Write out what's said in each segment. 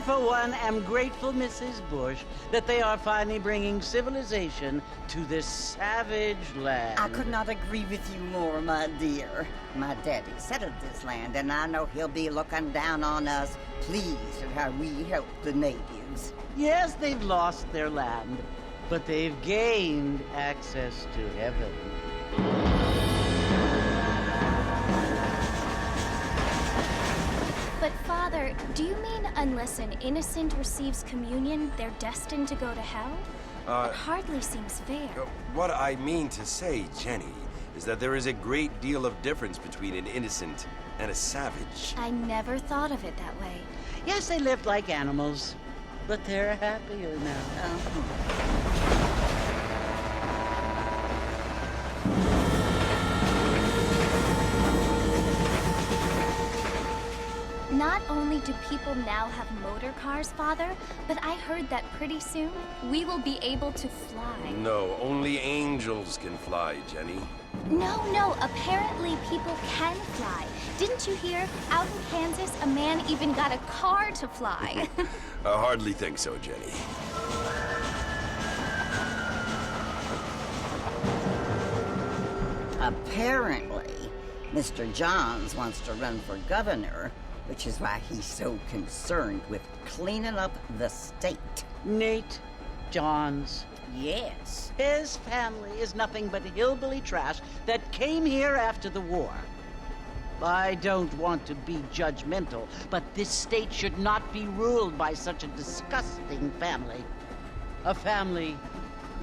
for one, am grateful, Mrs. Bush, that they are finally bringing civilization to this savage land. I could not agree with you more, my dear. My daddy settled this land, and I know he'll be looking down on us, pleased at how we help the natives. Yes, they've lost their land, but they've gained access to heaven. But, Father, do you mean unless an innocent receives communion, they're destined to go to hell? It hardly seems fair. What I mean to say, Jenny, is that there is a great deal of difference between an innocent and a savage. I never thought of it that way. Yes, they lived like animals, but they're happier now. Not only do people now have motor cars, Father, but I heard that pretty soon we will be able to fly. No, only angels can fly, Jenny. No, apparently people can fly. Didn't you hear? Out in Kansas, a man even got a car to fly. I hardly think so, Jenny. Apparently, Mr. Johns wants to run for governor, which is why he's so concerned with cleaning up the state. Nate Johns. Yes. His family is nothing but hillbilly trash that came here after the war. I don't want to be judgmental, but this state should not be ruled by such a disgusting family. A family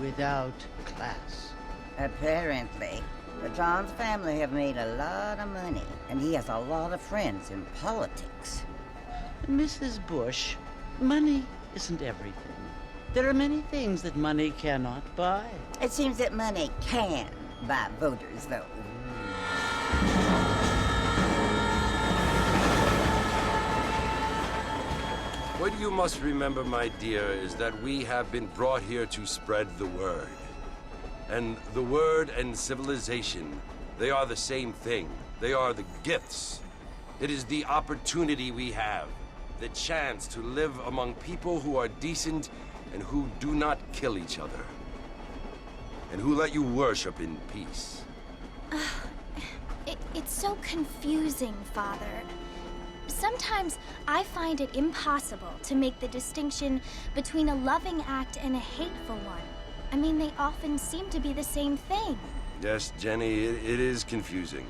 without class. Apparently. The Johns family have made a lot of money, and he has a lot of friends in politics. Mrs. Bush, money isn't everything. There are many things that money cannot buy. It seems that money can buy voters, though. What you must remember, my dear, is that we have been brought here to spread the word. And the word and civilization, they are the same thing. They are the gifts. It is the opportunity we have, the chance to live among people who are decent and who do not kill each other, and who let you worship in peace. It's so confusing, Father. Sometimes I find it impossible to make the distinction between a loving act and a hateful one. I mean, they often seem to be the same thing. Yes, Jenny, it is confusing.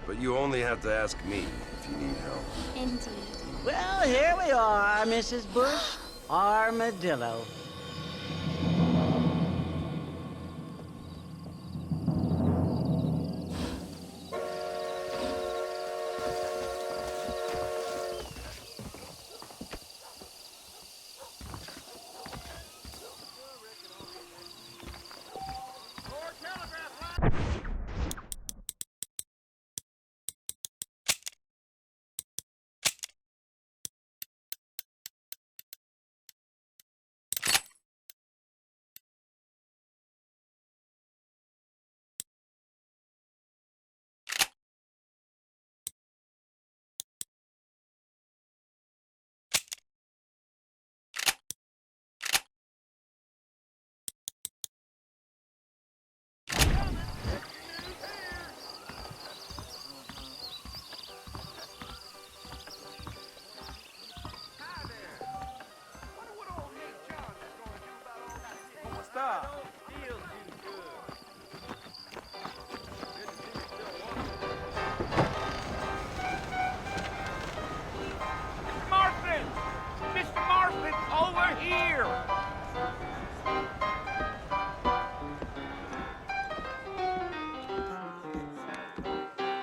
But you only have to ask me if you need help. Indeed. Well, here we are, Mrs. Bush. Armadillo. Marston! Mr. Marston, over here!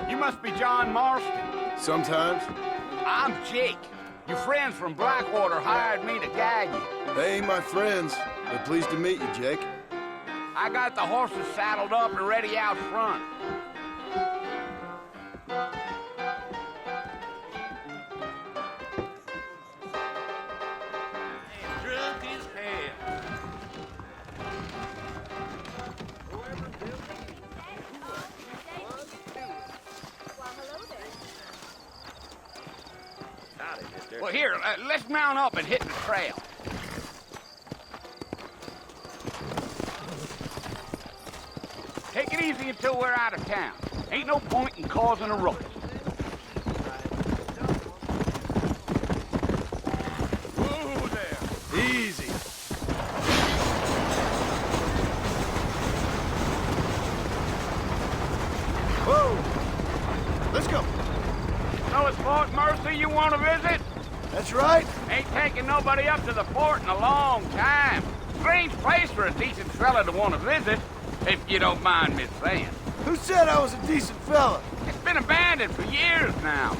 You must be John Marston. Sometimes. I'm Jake. Your friends from Blackwater hired me to guide you. They ain't my friends. They're pleased to meet you, Jake. I got the horses saddled up and ready out front. Drunk as hell. Well, here, let's mount up and hit the trail. Take it easy until we're out of town. Ain't no point in causing a ruckus. Whoa there. Easy. Whoa. Let's go. So it's Fort Mercy you want to visit? That's right. Ain't taking nobody up to the fort in a long time. Strange place for a decent fella to want to visit, if you don't mind me saying. Who said I was a decent fella? It's been abandoned for years now.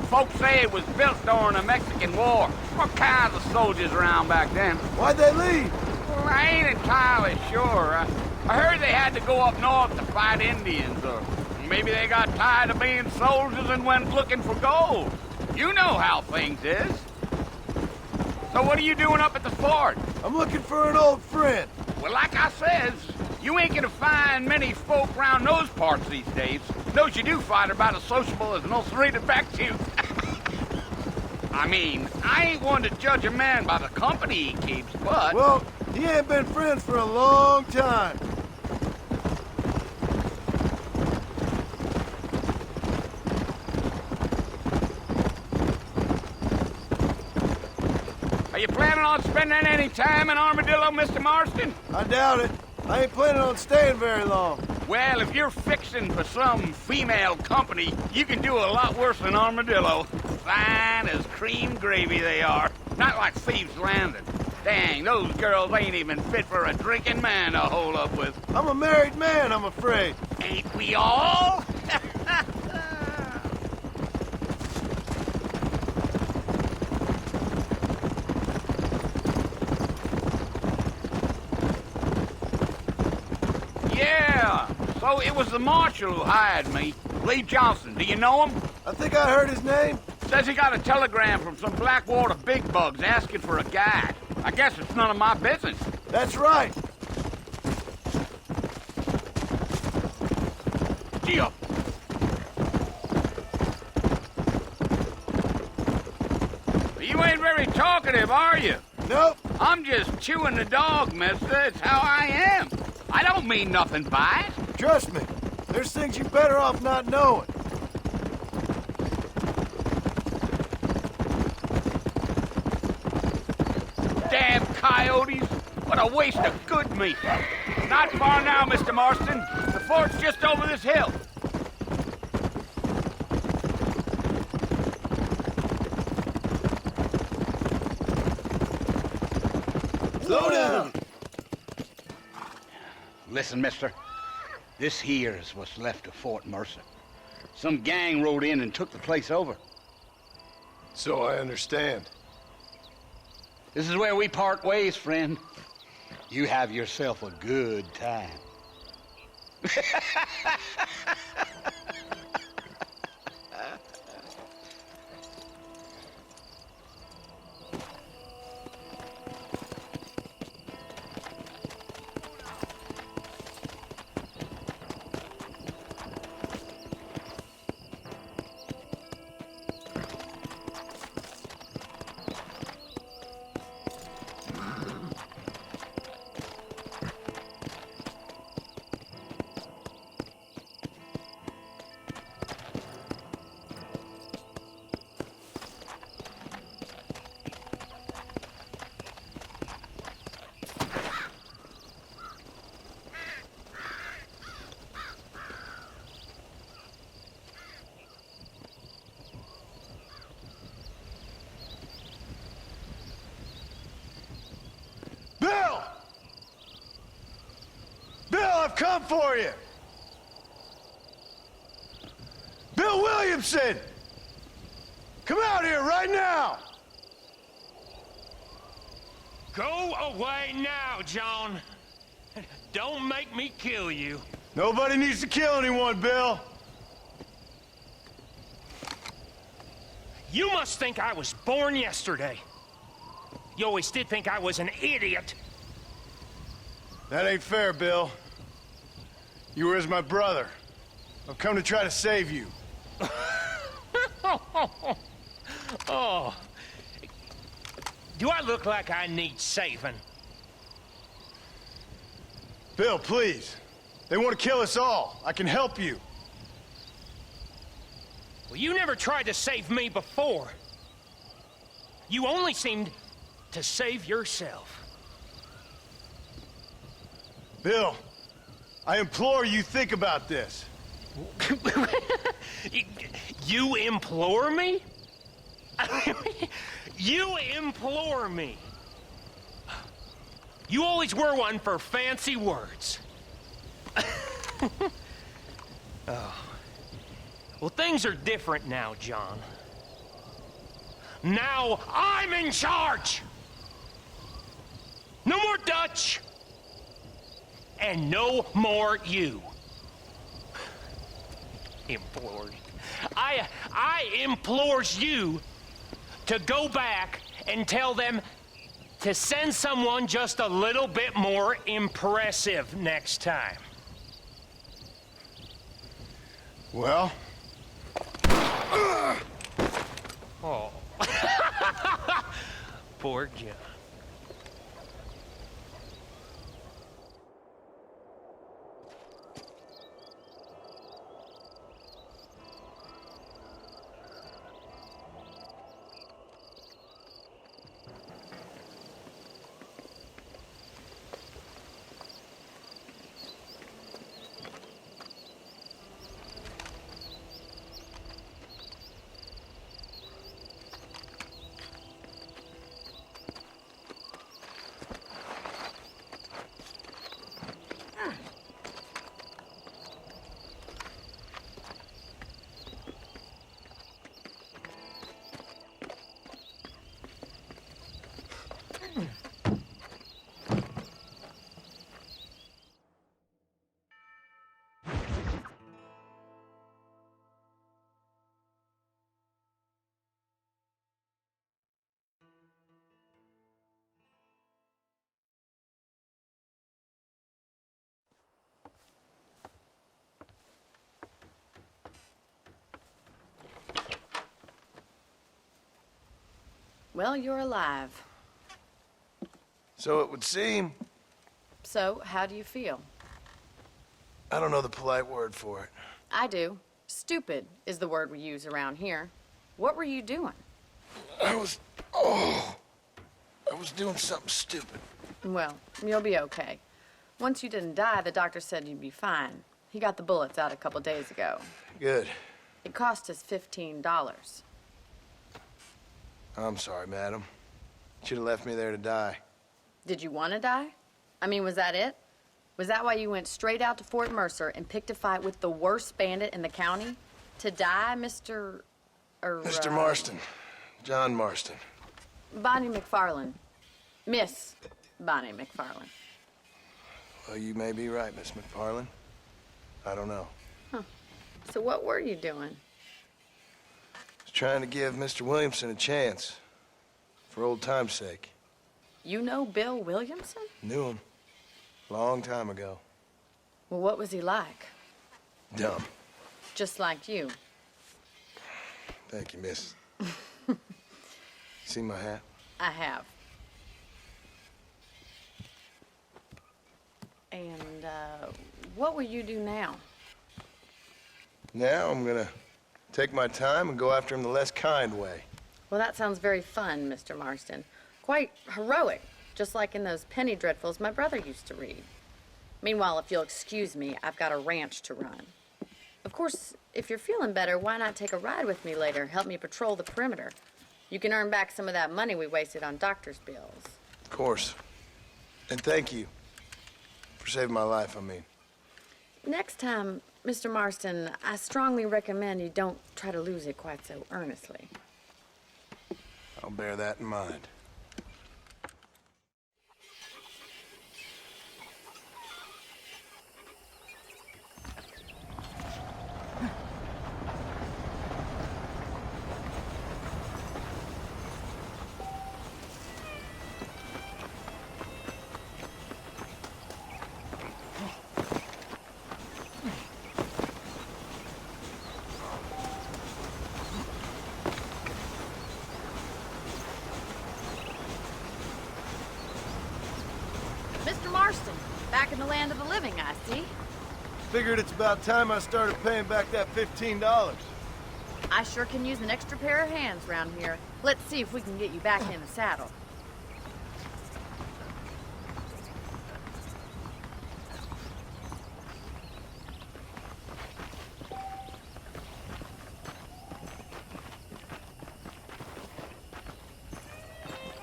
Folks say it was built during the Mexican War. What kinds of soldiers around back then? Why'd they leave? Well, I ain't entirely sure. I heard they had to go up north to fight Indians, or maybe they got tired of being soldiers and went looking for gold. You know how things is. So what are you doing up at the fort? I'm looking for an old friend. Well, like I says, you ain't gonna find many folk round those parts these days. Those you do find are about as sociable as an ulcerated back tooth. I mean, I ain't one to judge a man by the company he keeps, but... Well, he ain't been friends for a long time. Are you planning on spending any time in Armadillo, Mr. Marston? I doubt it. I ain't planning on staying very long. Well, if you're fixing for some female company, you can do a lot worse than Armadillo. Fine as cream gravy they are. Not like Thieves' Landing. Dang, those girls ain't even fit for a drinking man to hole up with. I'm a married man, I'm afraid. Ain't we all? Yeah, so it was the marshal who hired me. Lee Johnson, do you know him? I think I heard his name. Says he got a telegram from some Blackwater big bugs asking for a guide. I guess it's none of my business. That's right. Gee up. You ain't very talkative, are you? Nope. I'm just chewing the dog, mister. It's how I am. I don't mean nothing by it. Trust me. There's things you're better off not knowing. Damn coyotes. What a waste of good meat. Not far now, Mr. Marston. The fort's just over this hill. Slow down. Listen, mister. This here is what's left of Fort Mercer. Some gang rode in and took the place over. So I understand. This is where we part ways, friend. You have yourself a good time. Bill! Bill, I've come for you! Bill Williamson! Come out here right now! Go away now, John. Don't make me kill you. Nobody needs to kill anyone, Bill. You must think I was born yesterday. You always did think I was an idiot. That ain't fair, Bill. You were as my brother. I've come to try to save you. Oh, Do I look like I need saving? Bill, please. They want to kill us all. I can help you. Well, you never tried to save me before. You only seemed to save yourself. Bill, I implore you think about this. You implore me? You implore me. You always were one for fancy words. Oh. Well, things are different now, John. Now I'm in charge! No more Dutch! And no more you. Implored. I implores you to go back and tell them to send someone just a little bit more impressive next time. Well? Oh. Poor John. Well, you're alive. So it would seem. So, how do you feel? I don't know the polite word for it. I do. Stupid is the word we use around here. What were you doing? I was doing something stupid. Well, you'll be okay. Once you didn't die, the doctor said you'd be fine. He got the bullets out a couple days ago. Good. It cost us $15. I'm sorry, madam. Should have left me there to die. Did you want to die? I mean, was that it? Was that why you went straight out to Fort Mercer and picked a fight with the worst bandit in the county? To die, Mr. Mr. Marston. John Marston. Bonnie McFarlane. Miss Bonnie McFarlane. Well, you may be right, Miss McFarlane. I don't know. Huh. So what were you doing? I was trying to give Mr. Williamson a chance. For old time's sake. You know Bill Williamson? Knew him. Long time ago. Well, what was he like? Dumb. Just like you. Thank you, miss. See my hat? I have. And, what will you do now? Now I'm gonna take my time and go after him the less kind way. Well, that sounds very fun, Mr. Marston. Quite heroic, just like in those penny dreadfuls my brother used to read. Meanwhile, if you'll excuse me, I've got a ranch to run. Of course, if you're feeling better, why not take a ride with me later? Help me patrol the perimeter. You can earn back some of that money we wasted on doctor's bills. Of course. And thank you. For saving my life, I mean. Next time, Mr. Marston, I strongly recommend you don't try to lose it quite so earnestly. I'll bear that in mind. Back in the land of the living, I see. Figured it's about time I started paying back that $15. I sure can use an extra pair of hands around here. Let's see if we can get you back in the saddle.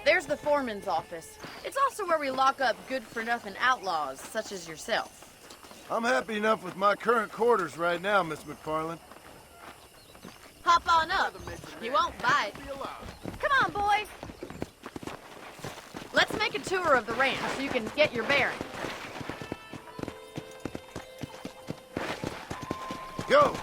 There's the foreman's office. It's also where we lock up good-for-nothing outlaws, such as yourself. I'm happy enough with my current quarters right now, Miss McFarland. Hop on up. You won't bite. Come on, boy. Let's make a tour of the ranch so you can get your bearings. Go!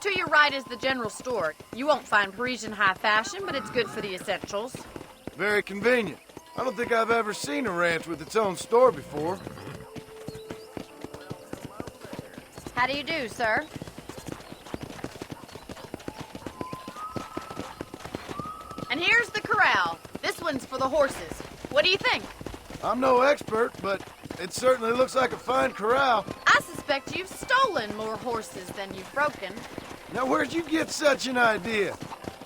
To your right is the general store. You won't find Parisian high fashion, but it's good for the essentials. Very convenient. I don't think I've ever seen a ranch with its own store before. How do you do, sir? And here's the corral. This one's for the horses. What do you think? I'm no expert, but it certainly looks like a fine corral. I suspect you've stolen more horses than you've broken. Now, where'd you get such an idea?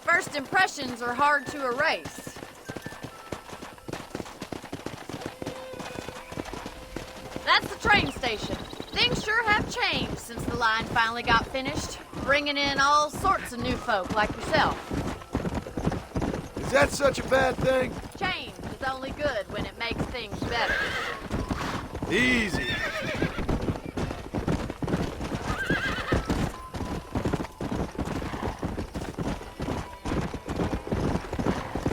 First impressions are hard to erase. That's the train station. Things sure have changed since the line finally got finished, bringing in all sorts of new folk like yourself. Is that such a bad thing? Change is only good when it makes things better. Easy.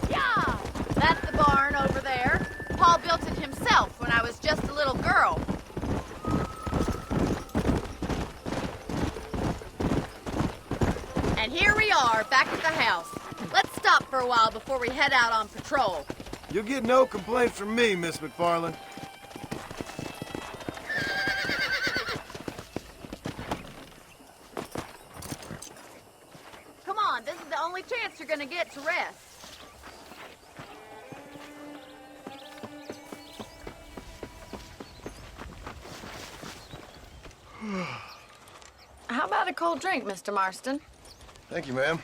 Yeah, that's the barn over there. Paul built it himself when I was just a little girl. And here we are, back at the house. Let's stop for a while before we head out on patrol. You'll get no complaints from me, Miss McFarland. Come on, this is the only chance you're gonna get to rest. How about a cold drink, Mr. Marston? Thank you, ma'am.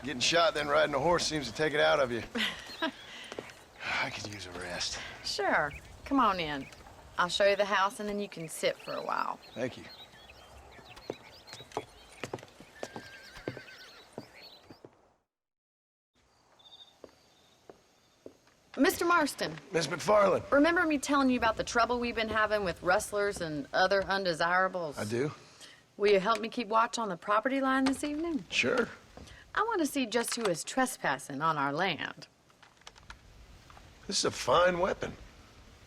Getting shot, then riding a horse seems to take it out of you. I could use a rest. Sure. Come on in. I'll show you the house, and then you can sit for a while. Thank you. Mr. Marston, Miss McFarland. remember me telling you about the trouble we've been having with rustlers and other undesirables? I do? Will you help me keep watch on the property line this evening? Sure. I want to see just who is trespassing on our land. This is a fine weapon.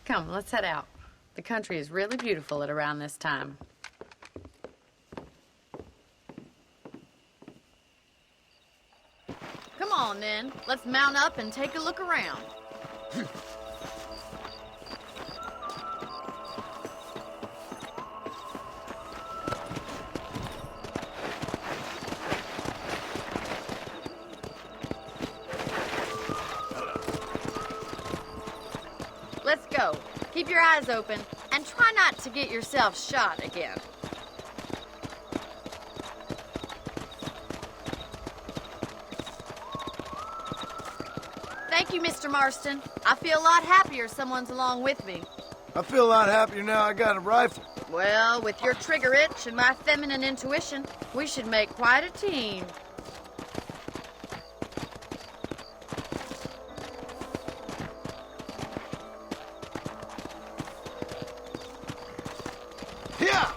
Come, let's head out. The country is really beautiful at around this time. Come on, then. Let's mount up and take a look around. Let's go. Keep your eyes open and try not to get yourself shot again. Thank you, Mr. Marston. I feel a lot happier someone's along with me. I feel a lot happier now I got a rifle. Well, with your trigger itch and my feminine intuition, we should make quite a team. Yeah!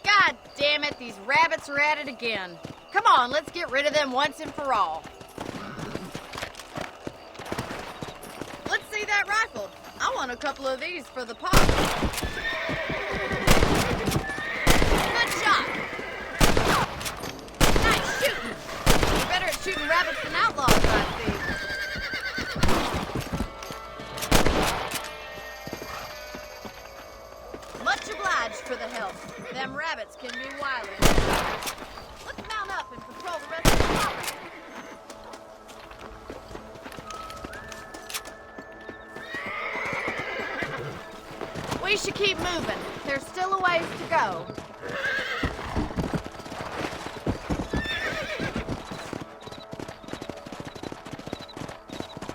God damn it, these rabbits are at it again. Come on, let's get rid of them once and for all. Let's see that rifle. I want a couple of these for the pot. Good shot. Nice shooting. You're better at shooting rabbits than outlaws, I see. for the help. Them rabbits can be wily. Let's mount up and patrol the rest of the property. We should keep moving. There's still a ways to go.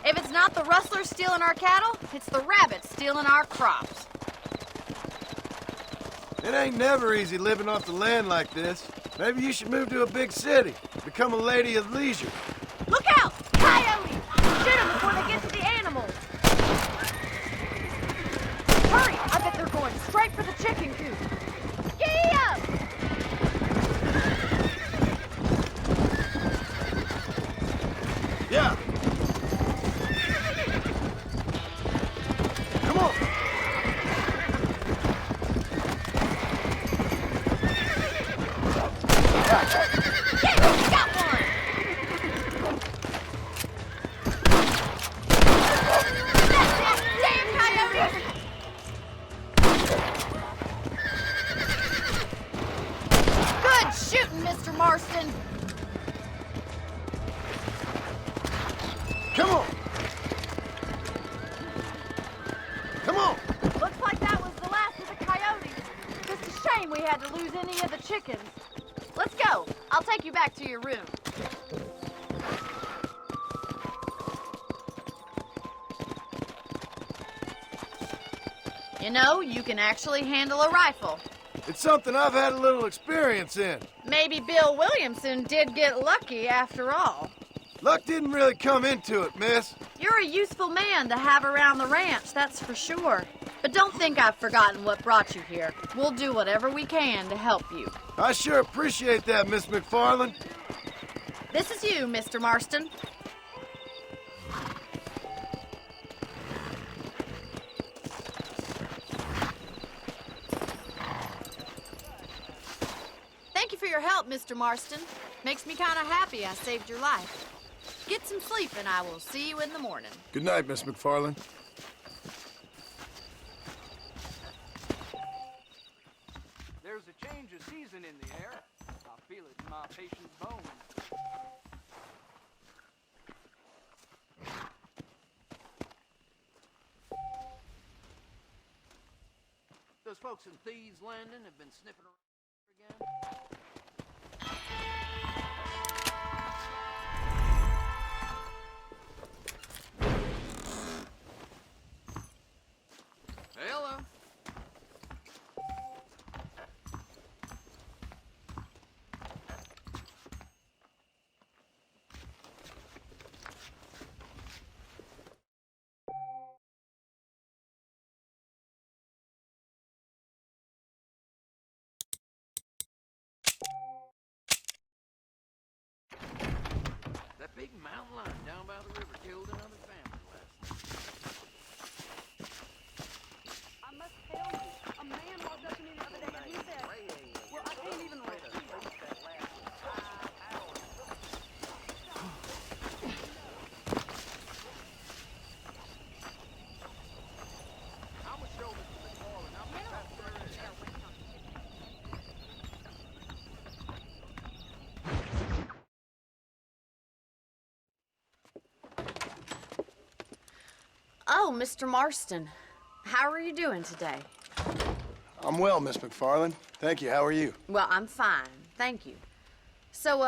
If it's not the rustlers stealing our cattle, it's the rabbits stealing our crops. It ain't never easy living off the land like this. Maybe you should move to a big city. Become a lady of leisure. Look out! Coyotes! Shoot them before they get to the animals! Hurry! I bet they're going straight for the chicken coop. Giddy up! Yeah. Come on. Yeah, got one! That's it! Damn coyotes! Good shooting, Mr. Marston. Come on. Come on. Looks like that was the last of the coyotes. Just a shame we had to lose any of the chickens. Let's go. I'll take you back to your room. You know, you can actually handle a rifle. It's something I've had a little experience in. Maybe Bill Williamson did get lucky after all. Luck didn't really come into it, miss. You're a useful man to have around the ranch, that's for sure. But don't think I've forgotten what brought you here. We'll do whatever we can to help you. I sure appreciate that, Miss McFarland. This is you, Mr. Marston. Thank you for your help, Mr. Marston. Makes me kind of happy I saved your life. Get some sleep and I will see you in the morning. Good night, Miss McFarland. There's a change of season in the air. I feel it in my patient's bones. Those folks in Thieves Landing have been sniffing around again. Hello. That big mountain lion down by the river killed another family last night. I must tell you, a man walked up to me the other day and he said, well, I can't even repeat it. I'm a show Mr. McFarland. I'm a pastor. Oh, Mr. Marston. How are you doing today? I'm well, Miss McFarland. Thank you. How are you? Well, I'm fine. Thank you. So,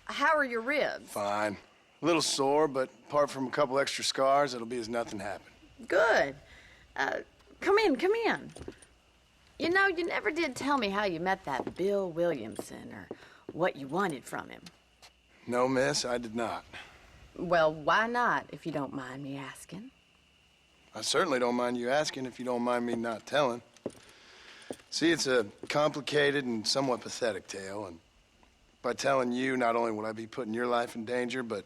how are your ribs? Fine. A little sore, but apart from a couple extra scars, it'll be as nothing happened. Good. Come in, come in. You know, you never did tell me how you met that Bill Williamson or what you wanted from him. No, miss, I did not. Well, why not, if you don't mind me asking? I certainly don't mind you asking if you don't mind me not telling. See, it's a complicated and somewhat pathetic tale, and by telling you, not only would I be putting your life in danger, but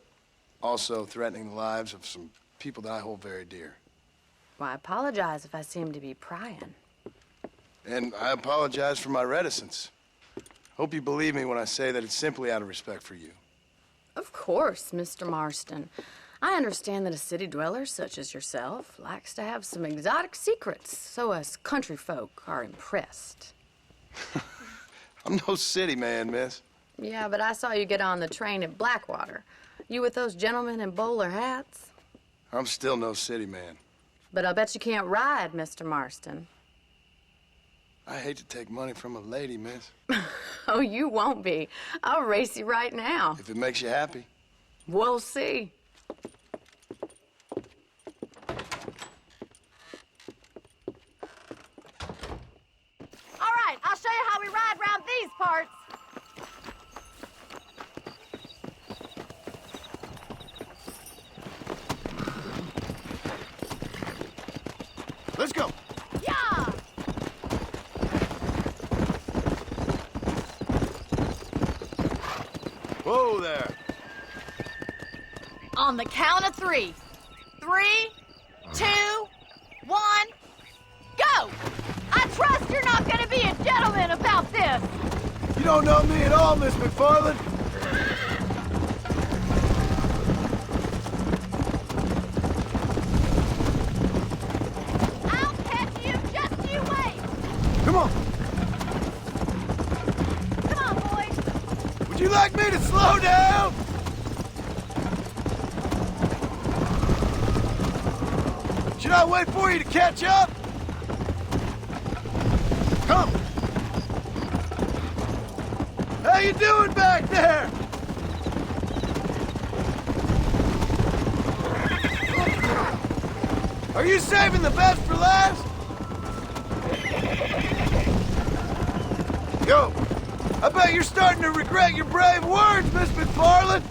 also threatening the lives of some people that I hold very dear. Well, I apologize if I seem to be prying. And I apologize for my reticence. Hope you believe me when I say that it's simply out of respect for you. Of course, Mr. Marston. I understand that a city dweller such as yourself likes to have some exotic secrets, so us country folk are impressed. I'm no city man, miss. Yeah, but I saw you get on the train at Blackwater. You with those gentlemen in bowler hats? I'm still no city man. But I bet you can't ride, Mr. Marston. I hate to take money from a lady, miss. Oh, you won't be. I'll race you right now. If it makes you happy. We'll see. All right, I'll show you how we ride around these parts. Let's go. Yeah! Whoa there. On the count of 3. 3, 2, 1, go! I trust you're not gonna be a gentleman about this. You don't know me at all, Miss McFarland. I'll catch you, just you wait. Come on. Come on, boys. Would you like me to slow down? Should I wait for you to catch up? Come. How you doing back there? Are you saving the best for last? Yo, I bet you're starting to regret your brave words, Miss McFarland.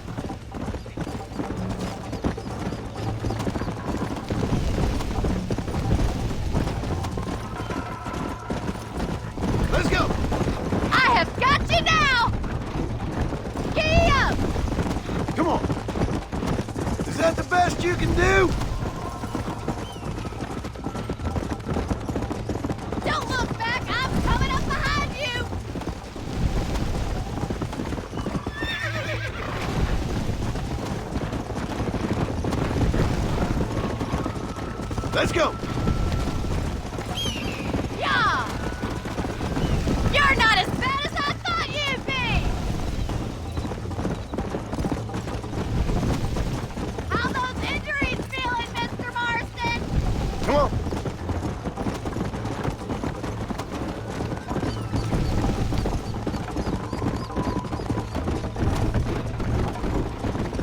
Let's go. I have got you now. Giddy up. Come on. Is that the best you can do? Don't look back. I'm coming up behind you. Let's go. Yeah. You're not as bad as I thought you'd be. How those injuries feeling, Mr. Marston? Come on.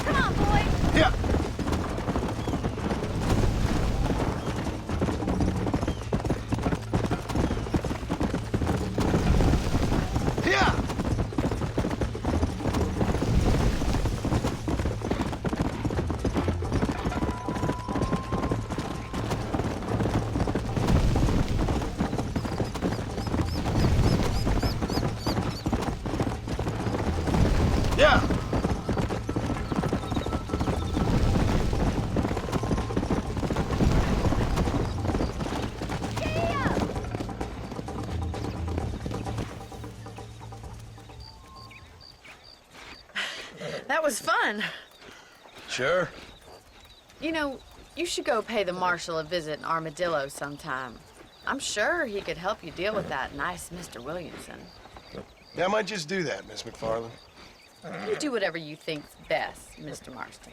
Come on, boy. Yeah. Yeah. Yeah. Giddy up. That was fun. Sure. You know, you should go pay the marshal a visit in Armadillo sometime. I'm sure he could help you deal with that nice Mr. Williamson. Yeah, I might just do that, Miss McFarland. You do whatever you think's best, Mr. Marston.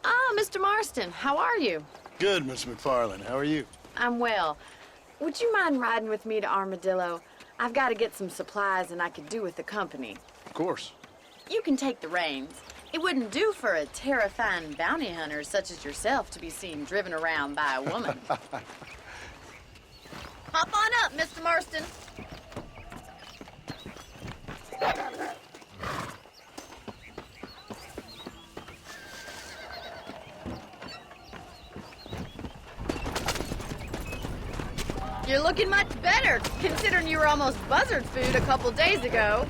Ah, Mr. Marston, how are you? Good, Miss McFarland. How are you? I'm well. Would you mind riding with me to Armadillo? I've got to get some supplies and I could do with the company. Of course. You can take the reins. It wouldn't do for a terrifying bounty hunter such as yourself to be seen driven around by a woman. Hop on up, Mr. Marston. You're looking much better, considering you were almost buzzard food a couple days ago.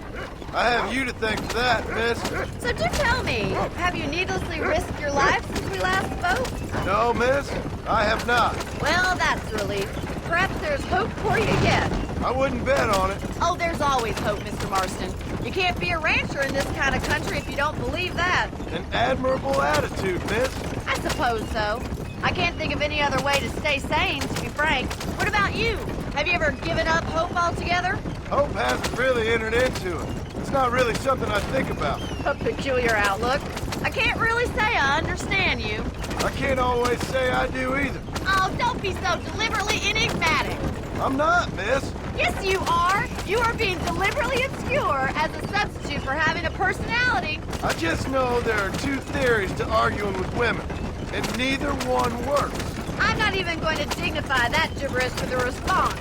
I have you to thank for that, miss. So do tell me, have you needlessly risked your life since we last spoke? No, miss, I have not. Well, that's a relief. Perhaps there's hope for you yet. I wouldn't bet on it. Oh, there's always hope, Mr. Marston. You can't be a rancher in this kind of country if you don't believe that. An admirable attitude, miss. I suppose so. I can't think of any other way to stay sane, to be frank. What about you? Have you ever given up hope altogether? Hope hasn't really entered into it. It's not really something I think about. A peculiar outlook. I can't really say I understand you. I can't always say I do either. Oh, don't be so deliberately enigmatic. I'm not, miss. Yes, you are. You are being deliberately obscure as a substitute for having a personality. I just know there are two theories to arguing with women, and neither one works. I'm not even going to dignify that gibberish with a response.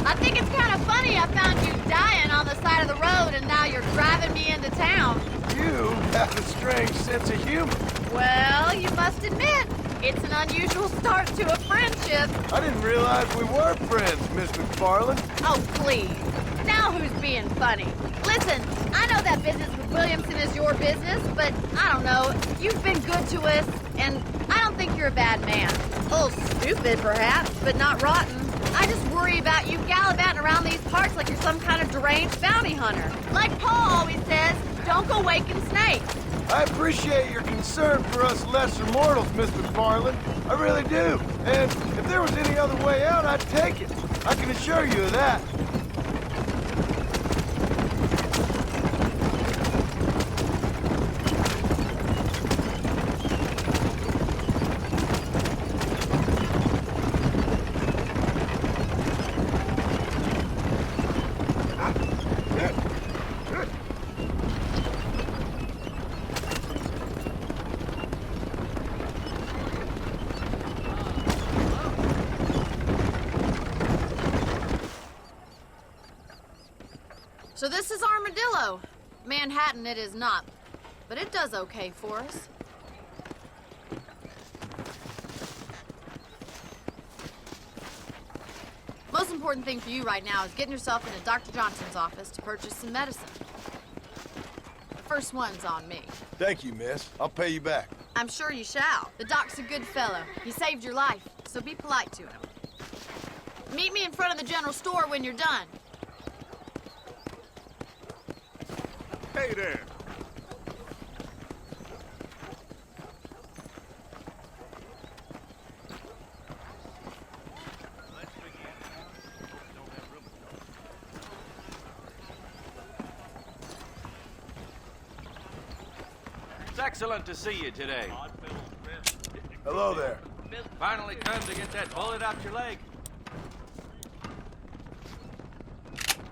I think it's kind of funny I found you dying on the side of the road and now you're driving me into town. You have a strange sense of humor. Well, you must admit, it's an unusual start to a friendship. I didn't realize we were friends, Miss McFarland. Oh, please. Now who's being funny? Listen, I know that business with Williamson is your business, but I don't know. You've been good to us, and I don't think you're a bad man. A little stupid, perhaps, but not rotten. I just worry about you gallivanting around these parts like you're some kind of deranged bounty hunter. Like Paul always says, don't go waking snakes. I appreciate your concern for us lesser mortals, Miss McFarland. I really do. And if there was any other way out, I'd take it. I can assure you of that. So this is Armadillo. Manhattan it is not, but it does okay for us. Most important thing for you right now is getting yourself into Dr. Johnson's office to purchase some medicine. The first one's on me. Thank you, miss. I'll pay you back. I'm sure you shall. The doc's a good fellow. He saved your life, so be polite to him. Meet me in front of the general store when you're done. Hey there. It's excellent to see you today. Hello there. Finally come to get that bullet out your leg.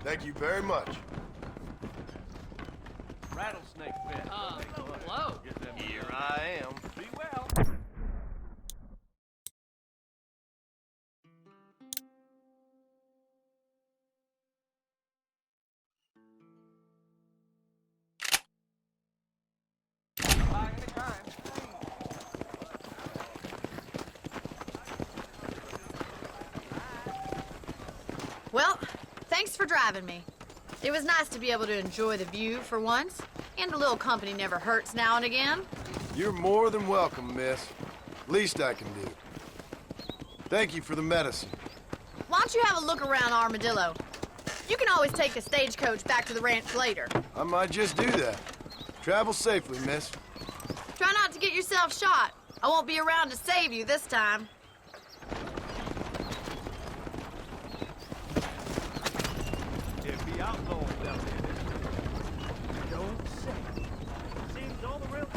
Thank you very much. Rattlesnake pit. Hello. Here I am. Be well. Bye anytime. Well, thanks for driving me. It was nice to be able to enjoy the view for once, and a little company never hurts now and again. You're more than welcome, miss. Least I can do. Thank you for the medicine. Why don't you have a look around Armadillo? You can always take a stagecoach back to the ranch later. I might just do that. Travel safely, miss. Try not to get yourself shot. I won't be around to save you this time. If the outlaws down there. Don't say. Seems all the real.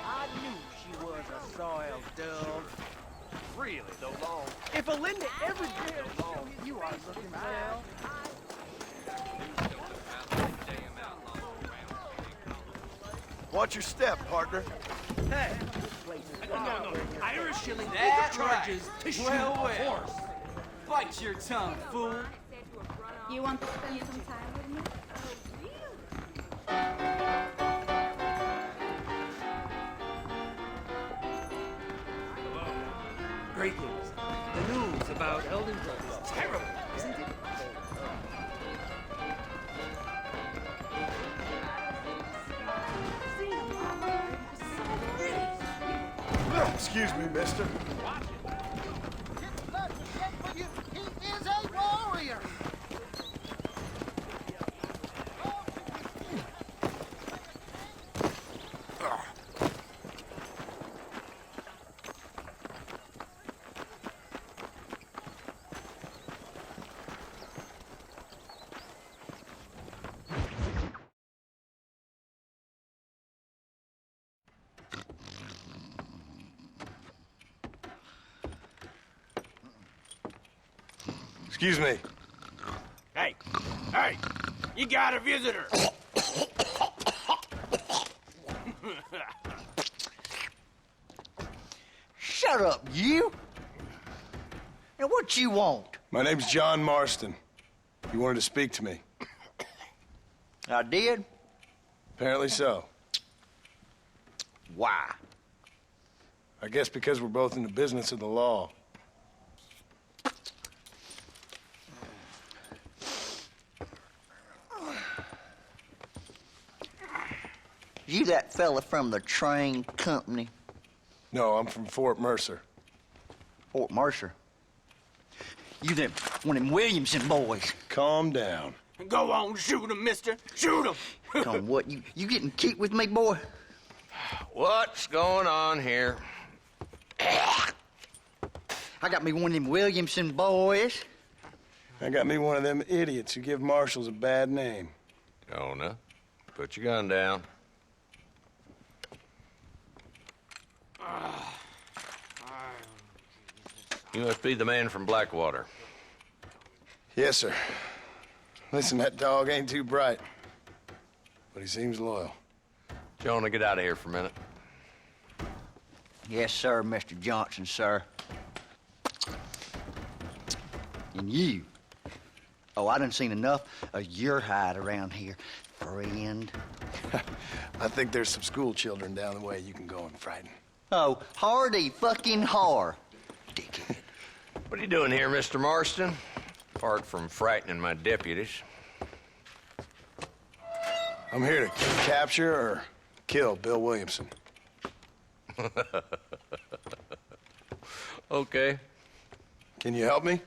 I knew she was a soiled dove. Really, though, long. If Linda ever did, you are looking well. Watch your step, partner. Hey, no, Irish shilling That's charges right. to shoot Well, a well. horse. Bite your tongue, fool. You want to spend some time with me? Great news. The news about Eldenburg is terrible, isn't it? Excuse me, mister. He is a warrior. Excuse me. Hey, you got a visitor. Shut up, you. And what you want? My name's John Marston. You wanted to speak to me. I did? Apparently so. Why? I guess because we're both in the business of the law. You that fella from the train company? No, I'm from Fort Mercer. Fort Mercer? You them one of them Williamson boys? Calm down. Go on, shoot him, mister. Shoot him. Come on, what, you getting keep with me, boy? What's going on here? I got me one of them Williamson boys. I got me one of them idiots who give marshals a bad name. Jonah, put your gun down. You must be the man from Blackwater. Yes, sir. Listen, that dog ain't too bright, but he seems loyal. Jonah, get out of here for a minute. Yes, sir, Mr. Johnson, sir. And you. Oh, I done seen enough of your hide around here, friend. I think there's some school children down the way you can go and frighten. Oh, hardy fucking har. Dickhead. What are you doing here, Mr. Marston? Apart from frightening my deputies. I'm here to capture or kill Bill Williamson. Okay. Can you help me?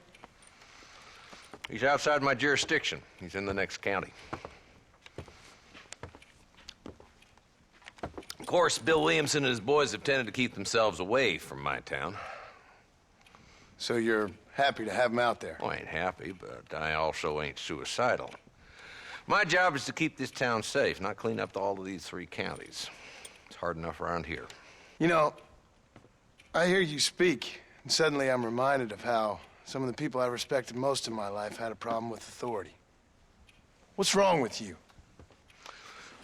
He's outside my jurisdiction. He's in the next county. Of course, Bill Williamson and his boys have tended to keep themselves away from my town. So you're happy to have him out there? Well, I ain't happy, but I also ain't suicidal. My job is to keep this town safe, not clean up all of these 3 counties. It's hard enough around here. You know, I hear you speak, and suddenly I'm reminded of how some of the people I respected most in my life had a problem with authority. What's wrong with you?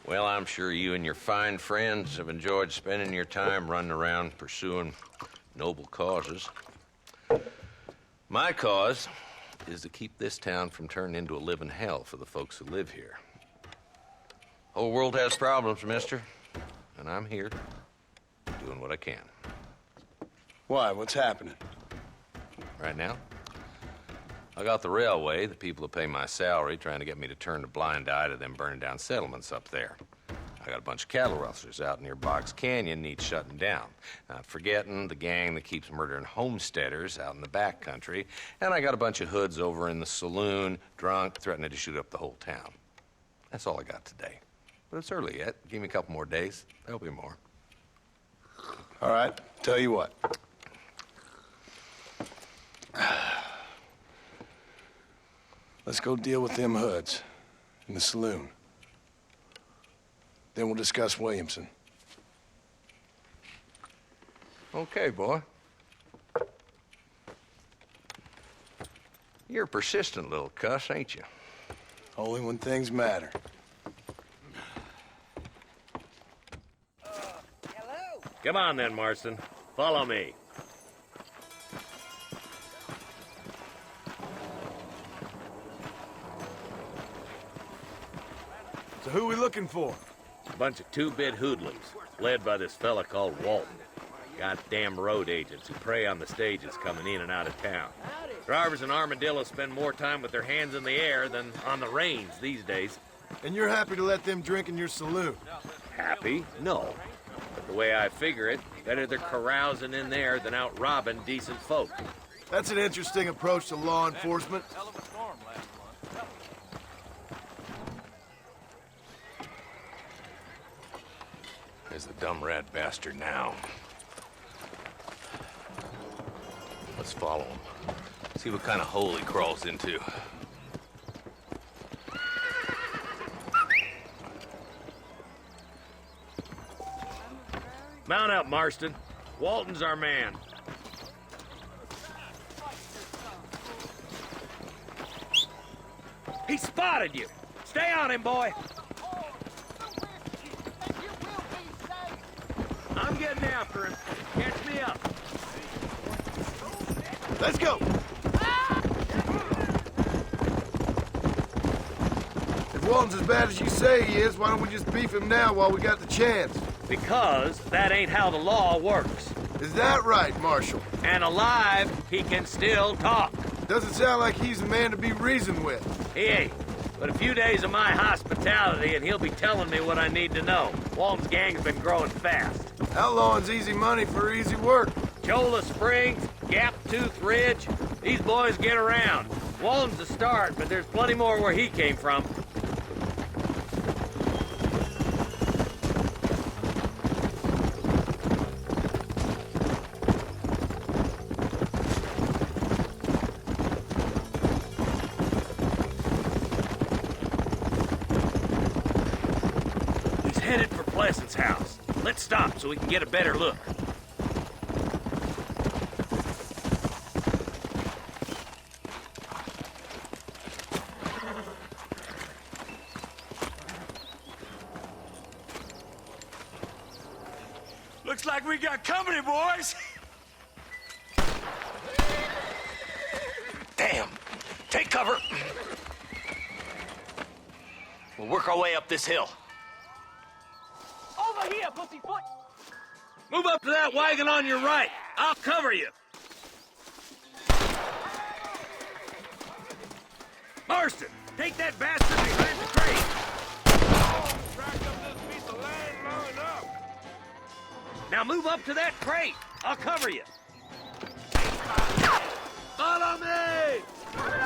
Well, I'm sure you and your fine friends have enjoyed spending your time running around pursuing noble causes. My cause is to keep this town from turning into a living hell for the folks who live here. Whole world has problems, mister, and I'm here doing what I can. Why? What's happening? Right now, I got the railway, the people who pay my salary, trying to get me to turn a blind eye to them burning down settlements up there. I got a bunch of cattle rustlers out near Boggs Canyon needs shutting down. Not forgetting the gang that keeps murdering homesteaders out in the back country. And I got a bunch of hoods over in the saloon, drunk, threatening to shoot up the whole town. That's all I got today. But it's early yet. Give me a couple more days. There'll be more. All right, tell you what. Let's go deal with them hoods in the saloon. Then we'll discuss Williamson. Okay, boy. You're a persistent little cuss, ain't you? Only when things matter. Hello? Come on then, Marston. Follow me. So who we looking for? A bunch of two-bit hoodlums, led by this fella called Walton. Goddamn road agents who prey on the stages coming in and out of town. Drivers in Armadillo spend more time with their hands in the air than on the reins these days. And you're happy to let them drink in your saloon? Happy? No. But the way I figure it, better they're carousing in there than out robbing decent folk. That's an interesting approach to law enforcement. There's the dumb rat bastard now. Let's follow him. See what kind of hole he crawls into. Mount up, Marston. Walton's our man. He spotted you. Stay on him, boy. I'm getting after him. Catch me up. Let's go! If Walton's as bad as you say he is, why don't we just beef him now while we got the chance? Because that ain't how the law works. Is that right, Marshal? And alive, he can still talk. Doesn't sound like he's the man to be reasoned with. He ain't. But a few days of my hospitality and he'll be telling me what I need to know. Walton's gang's been growing fast. Outlawing's easy money for easy work. Cholla Springs, Gap Tooth Ridge, these boys get around. Walton's the start, but there's plenty more where he came from. He's headed for Pleasant's house. Let's stop so we can get a better look. Looks like we got company, boys. Damn. Take cover. We'll work our way up this hill. Over here, pussyfoot! Move up to that wagon on your right. I'll cover you. Marston, take that bastard behind the crate. Tracked up this piece of land long enough. Now move up to that crate. I'll cover you. Follow me!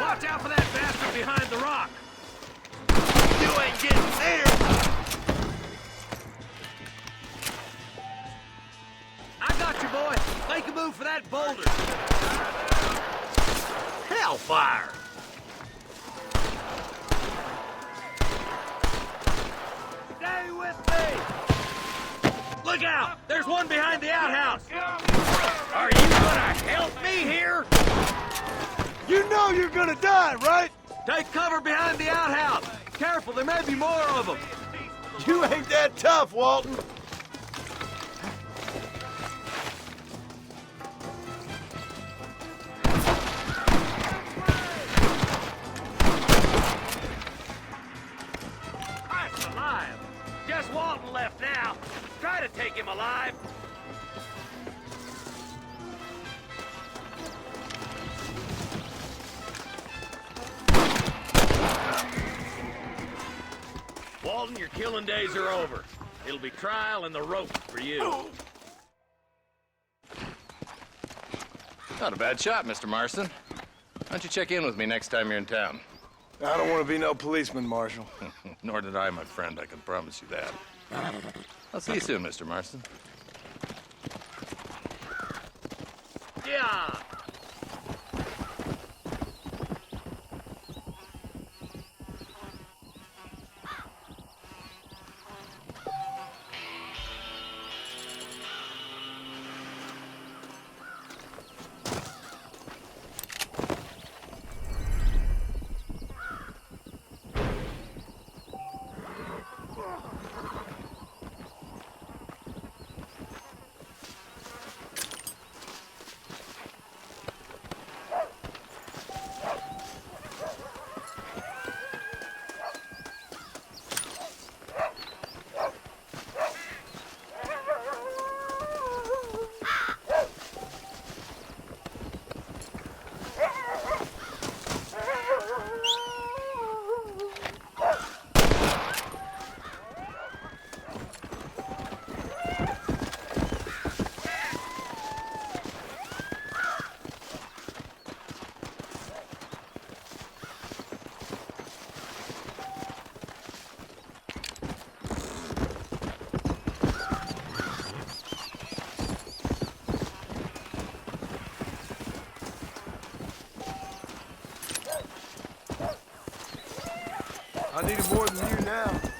Watch out for that bastard behind the rock. You ain't getting there! I got you, boy. Make a move for that boulder. Hellfire! Stay with me! Look out! There's one behind the outhouse! Are you gonna help me here? You know you're gonna die, right? Take cover behind the outhouse! Careful, there may be more of them! You ain't that tough, Walton. Christ alive! Just Walton left now. Try to take him alive. Walton, your killing days are over. It'll be trial and the ropes for you. Not a bad shot, Mr. Marston. Why don't you check in with me next time you're in town? I don't want to be no policeman, Marshal. Nor did I, my friend. I can promise you that. I'll see you soon, Mr. Marston. Yeah! I need it more than you now.